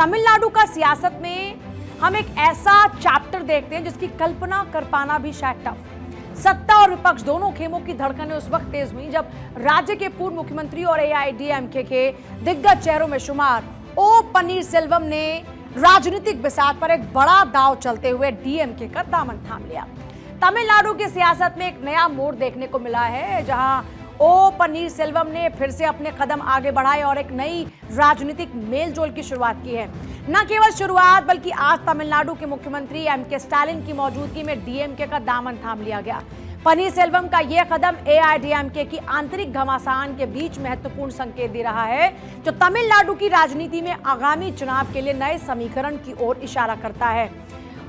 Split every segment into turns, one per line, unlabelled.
तमिलनाडु का सियासत में हम एक ऐसा चैप्टर देखते हैं जिसकी कल्पना कर पाना भी शायद टफ। सत्ता और विपक्ष दोनों खेमों की धड़कनें उस वक्त तेज हुई जब राज्य के पूर्व मुख्यमंत्री और एआईएडीएमके के दिग्गज चेहरों में शुमार ओ पनीरसेल्वम ने राजनीतिक बिसात पर एक बड़ा दांव चलते हुए डीएमके का दामन थाम लिया। तमिलनाडु की सियासत में एक नया मोड़ देखने को मिला है, जहां ओ पनीरसेल्वम ने फिर से अपने कदम आगे बढ़ाए और एक नई राजनीतिक मेलजोल की शुरुआत की है। न केवल शुरुआत बल्कि आज तमिलनाडु के मुख्यमंत्री एमके स्टालिन की मौजूदगी में डीएमके का दामन थाम लिया गया। पनीरसेल्वम का यह कदम एआईएडीएमके की आंतरिक घमासान के बीच महत्वपूर्ण संकेत दे रहा है, जो तमिलनाडु की राजनीति में आगामी चुनाव के लिए नए समीकरण की ओर इशारा करता है।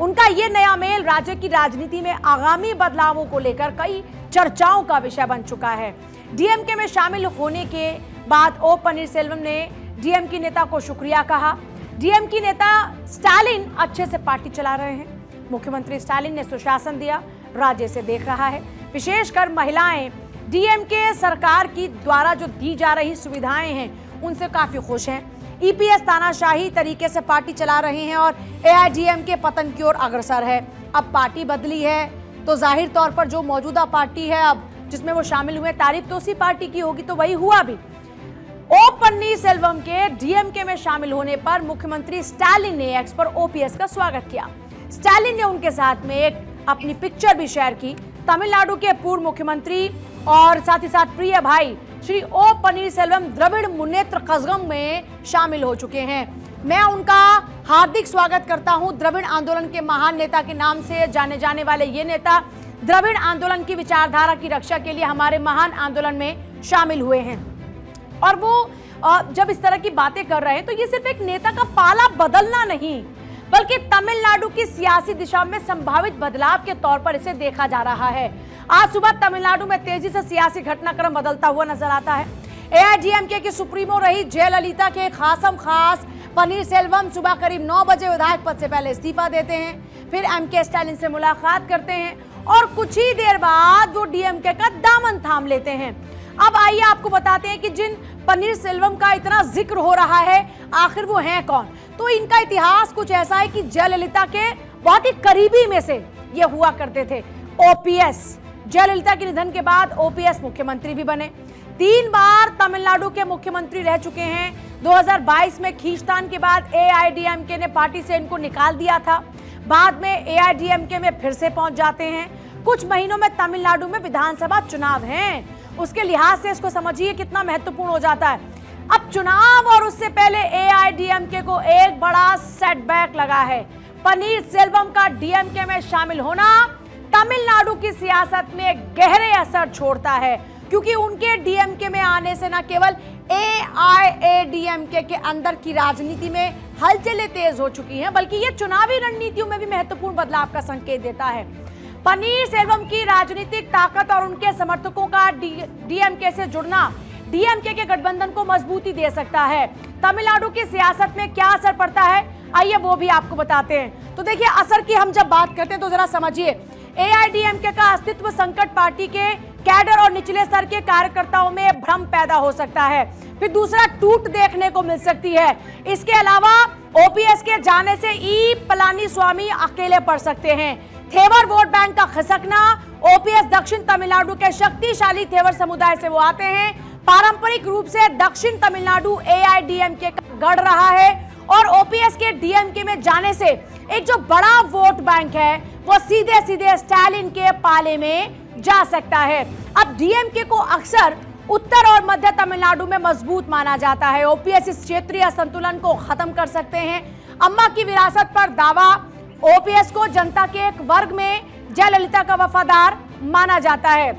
उनका यह नया मेल राज्य की राजनीति में आगामी बदलावों को लेकर कई चर्चाओं का विषय बन चुका है। डीएमके में शामिल होने के बाद ओ पनीरसेल्वम ने डीएमके नेता को शुक्रिया कहा। डीएमके नेता स्टालिन अच्छे से पार्टी चला रहे हैं। मुख्यमंत्री स्टालिन ने सुशासन दिया, राज्य से देख रहा है। विशेषकर महिलाएं डीएमके सरकार की द्वारा जो दी जा रही सुविधाएं हैं उनसे काफी खुश हैं। ईपीएस तानाशाही तरीके से पार्टी चला रहे हैं और एआईएडीएमके पतन की ओर अग्रसर है। अब पार्टी बदली है तो जाहिर तौर पर जो मौजूदा पार्टी है अब जिसमें वो शामिल हुए, तारीफ तो उसी पार्टी की होगी, तो वही हुआ भी। ओ पन्नीरसेल्वम के डीएमके में शामिल होने पर मुख्यमंत्री स्टालिन ने एक्स पर ओपीएस का स्वागत किया। स्टालिन ने उनके साथ में एक अपनी पिक्चर भी शेयर की। तमिलनाडु के पूर्व मुख्यमंत्री और साथ ही साथ प्रिय भाई श्री ओ पनीरसेल्वम द्रविड़ मुन्नेत्र कज़गम में शामिल हो चुके हैं। मैं उनका हार्दिक स्वागत करता हूं। द्रविड़ आंदोलन के महान नेता के नाम से जाने जाने वाले ये नेता द्रविड़ आंदोलन की विचारधारा की रक्षा के लिए हमारे महान आंदोलन में शामिल हुए हैं। और वो जब इस तरह की बातें कर रहे हैं तो ये सिर्फ एक नेता का पाला बदलना नहीं, बल्कि तमिलनाडु की सियासी दिशा में संभावित बदलाव के तौर पर इसे देखा जा रहा है। आज सुबह तमिलनाडु में तेजी से सियासी घटनाक्रम बदलता हुआ नजर आता है। एआईएडीएमके की सुप्रीमो रही जयललिता के खासम खास पनीरसेल्वम सुबह करीब 9 बजे विधायक पद से पहले इस्तीफा देते हैं, फिर एमके स्टालिन से मुलाकात करते हैं और कुछ ही देर बाद वो डीएमके का दामन थाम लेते हैं। अब आइए आपको बताते हैं कि जिन पनीरसेल्वम का इतना जिक्र हो रहा है आखिर वो हैं कौन। तो इनका इतिहास कुछ ऐसा है कि जयललिता के बहुत ही करीबी में से ये हुआ करते थे। ओपीएस, जयललिता के निधन के बाद ओपीएस मुख्यमंत्री भी बने। 3 बार तमिलनाडु के मुख्यमंत्री रह चुके हैं। 2022 में खींचतान के बाद एआईएडीएमके ने पार्टी से इनको निकाल दिया था। बाद में एआईएडीएमके में फिर से पहुंच जाते हैं। कुछ महीनों में तमिलनाडु में विधानसभा चुनाव हैं, उसके लिहाज से इसको समझिए कितना महत्वपूर्ण हो जाता है। अब चुनाव और उससे पहले एआईएडीएमके को एक बड़ा सेटबैक लगा है। पनीरसेल्वम का डीएमके में शामिल होना तमिलनाडु की सियासत में गहरे असर छोड़ता है, क्योंकि उनके डीएमके में आने से न केवल एआईएडीएमके के अंदर की राजनीति में हलचलें तेज हो चुकी हैं, बल्कि ये चुनावी रणनीतियों में भी महत्वपूर्ण बदलाव का संकेत देता है। पनीरसेल्वम की राजनीतिक ताकत और उनके समर्थकों का डीएमके से जुड़ना डीएमके के गठबंधन को मजबूती दे सकता है। तमिलनाडु की सियासत में क्या असर पड़ता है, आइए वो भी आपको बताते हैं। तो देखिए, असर की हम जब बात करते हैं तो जरा समझिए, एआईएडीएमके का अस्तित्व संकट पार्टी के कैडर और निचले स्तर के कार्यकर्ताओं में भ्रम पैदा हो सकता है। फिर दूसरा, टूट देखने को मिल सकती है। इसके अलावा ओपीएस के जाने से ई पलानीस्वामी अकेले पड़ सकते हैं। थेवर वोट बैंक का खिसकना, ओपीएस दक्षिण तमिलनाडु के शक्तिशाली थेवर समुदाय से वो आते हैं। पारंपरिक रूप से दक्षिण तमिलनाडु एआईएडीएमके का गढ़ रहा है और ओपीएस के डीएमके में जाने से एक जो बड़ा वोट बैंक है वो सीधे सीधे स्टालिन के पाले में जा सकता है। अब डीएमके को अक्सर उत्तर और मध्य तमिलनाडु में मजबूत माना जाता है। ओपीएस इस क्षेत्रीय संतुलन को खत्म कर सकते हैं। अम्मा की विरासत पर दावा, ओपीएस को जनता के एक वर्ग में जयललिता का वफादार माना जाता है।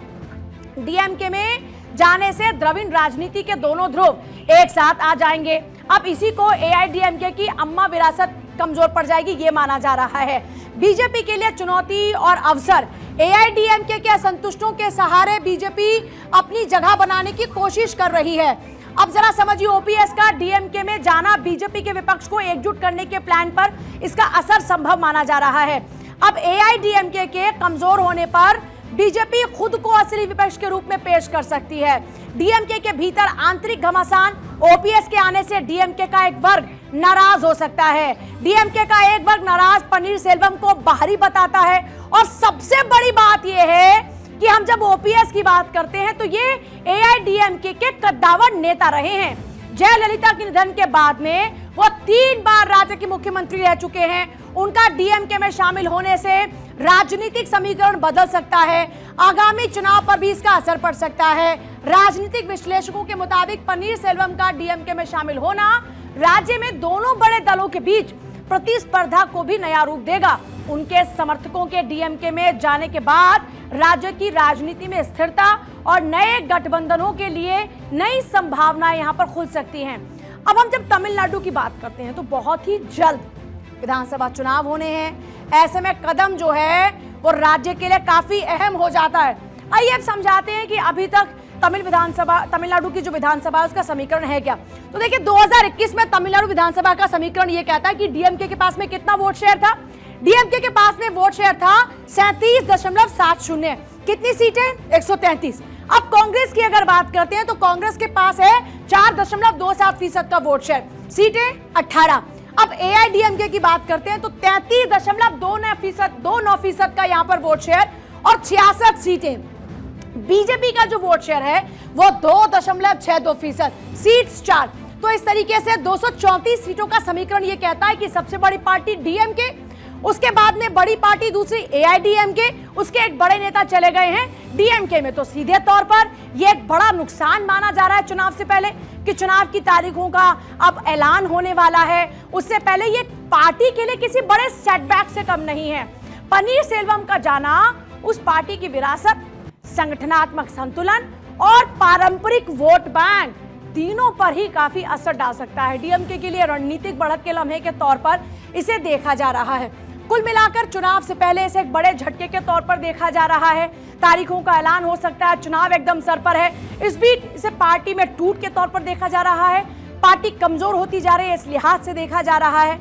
डीएमके में जाने से द्रविड़ राजनीति के दोनों ध्रुव एक साथ आ जाएंगे। अब इसी को एआईएडीएमके की अम्मा विरासत कमजोर पड़ जाएगी, ये माना जा रहा है। बीजेपी के लिए चुनौती और अवसर, एआईएडीएमके के असंतुष्टों के सहारे बीजेपी अपनी जगह बनाने की कोशिश कर रही है। अब जरा समझिए, ओपीएस का डीएमके में जाना बीजेपी के विपक्ष को एकजुट करने के प्लान पर इसका असर संभव माना जा रहा है। अब एआईएडीएमके के कमजोर होने पर बीजेपी खुद को असली विपक्ष के रूप में पेश कर सकती है। डीएमके के भीतर आंतरिक घमासान, ओपीएस के आने से डीएमके का एक वर्ग नाराज हो सकता है। डीएमके का एक वर्ग नाराज पन्नीरसेल्वम को बाहरी बताता है। और सबसे बड़ी बात यह है कि हम जब ओपीएस की बात करते हैं तो ये एआईडीएमके के कद्दावर नेता रहे हैं। जयललिता के निधन के बाद में वो 3 बार राज्य के मुख्यमंत्री रह चुके हैं। उनका डीएमके में शामिल होने से राजनीतिक समीकरण बदल सकता है, आगामी चुनाव पर भी इसका असर पड़ सकता है। राजनीतिक विश्लेषकों के मुताबिक पन्नीरसेल्वम का डीएमके में शामिल होना राज्य में दोनों बड़े दलों के बीच प्रतिस्पर्धा को भी नया रूप देगा। उनके समर्थकों के डीएमके में जाने के बाद राज्य की राजनीति में स्थिरता और नए गठबंधनों के लिए नई संभावनाएं यहां पर खुल सकती हैं। अब हम जब तमिलनाडु की बात करते हैं तो बहुत ही जल्द विधानसभा चुनाव होने हैं। ऐसे में कदम जो है वो राज्य के लिए काफी अहम हो जाता है। आइए अब समझाते हैं कि अभी तक तमिलनाडु की जो विधानसभा है उसका समीकरण है क्या। तो देखिए 2021 में तमिलनाडु विधानसभा का समीकरण ये कहता है कि डीएमके के पास में कितना वोट शेयर था। डीएमके के पास में वोट शेयर था 37.70। कितनी सीटें? 133। अब कांग्रेस की अगर बात करते हैं तो कांग्रेस के पास है 4.27% का वोट शेयर, सीटें 18। अब एआईडीएमके की बात करते हैं तो 33.29% का यहां पर वोट शेयर और 66 सीटें। बीजेपी का जो वोट शेयर है वो 2.62%, सीट्स 4। तो इस तरीके से 234 सीटों का समीकरण ये कहता है कि सबसे बड़ी पार्टी डीएमके, उसके बाद में बड़ी पार्टी दूसरी एआईडीएमके, उसके एक बड़े नेता चले गए हैं डीएमके में। तो सीधे तौर पर यह एक बड़ा नुकसान माना जा रहा है चुनाव से पहले कि चुनाव की तारीखों का अब ऐलान होने वाला है। उससे पहले ये पार्टी के लिए किसी बड़े सेटबैक से कम नहीं है। पन्नीरसेल्वम का जाना उस पार्टी की विरासत, संगठनात्मक संतुलन और पारंपरिक वोट बैंक तीनों पर ही काफी असर डाल सकता है। डीएमके के लिए रणनीतिक बढ़त के लम्हे के तौर पर इसे देखा जा रहा है। कुल मिलाकर चुनाव से पहले इसे एक बड़े झटके के तौर पर देखा जा रहा है। तारीखों का ऐलान हो सकता है, चुनाव एकदम सर पर है। इस बीच इसे पार्टी में टूट के तौर पर देखा जा रहा है। पार्टी कमजोर होती जा रही है, इस लिहाज से देखा जा रहा है।